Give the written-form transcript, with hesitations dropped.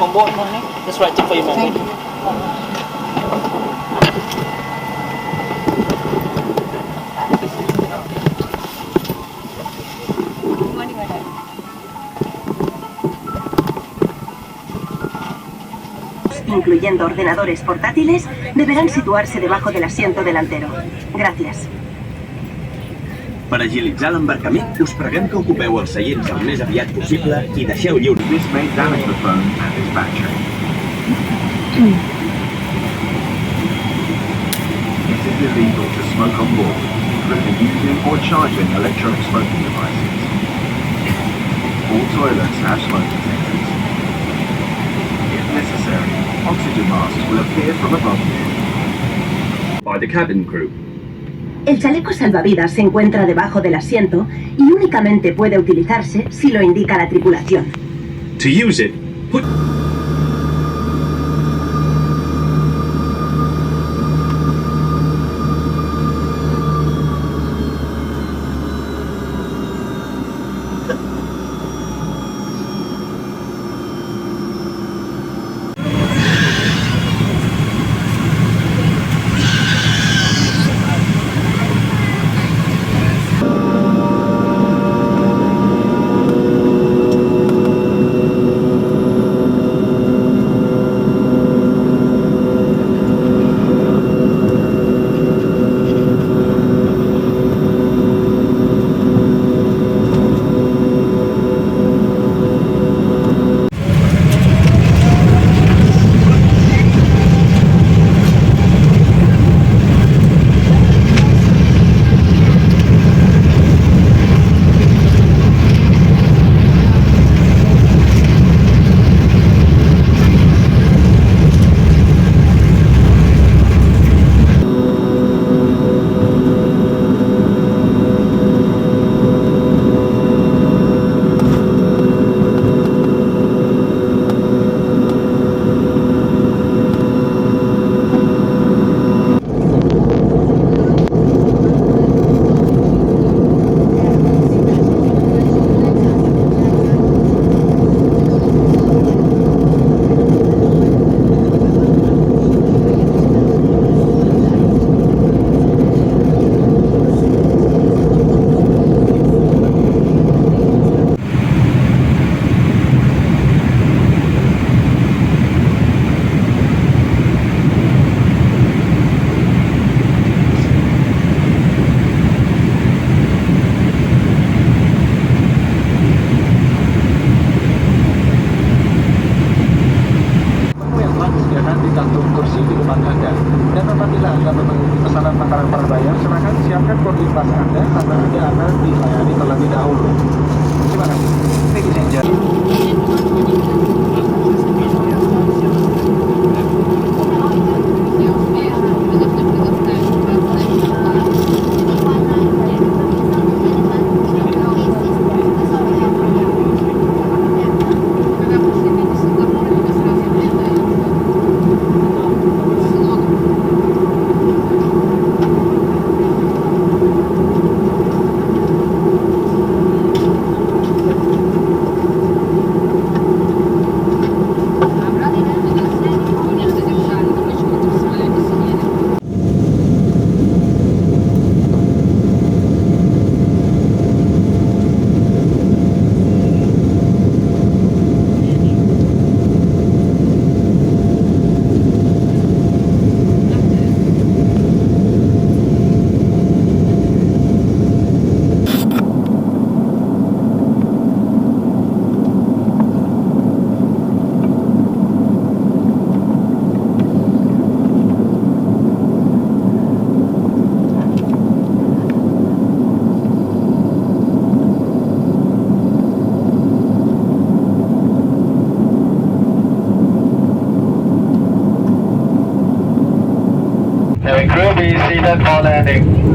On board, morning. Just right for you, Thank you. Good morning, madam. Incluyendo ordenadores portátiles, deberán situarse debajo del asiento delantero. Gracias. Per agilitzar l'embarcament, us preguem que ocupeu els seients el més aviat possible i deixeu lliure. This may damage the phone and its battery. It is illegal to smoke on board, including using or charging electronic smoking devices. All toilets have smoke detectors. If necessary, oxygen masks will appear from above you. By the cabin crew. El chaleco salvavidas se encuentra debajo del asiento y únicamente puede utilizarse si lo indica la tripulación. To use it, put... karena dilayani terlebih dahulu. Terima kasih. Ladies and gentlemen. Having crew be seated for landing.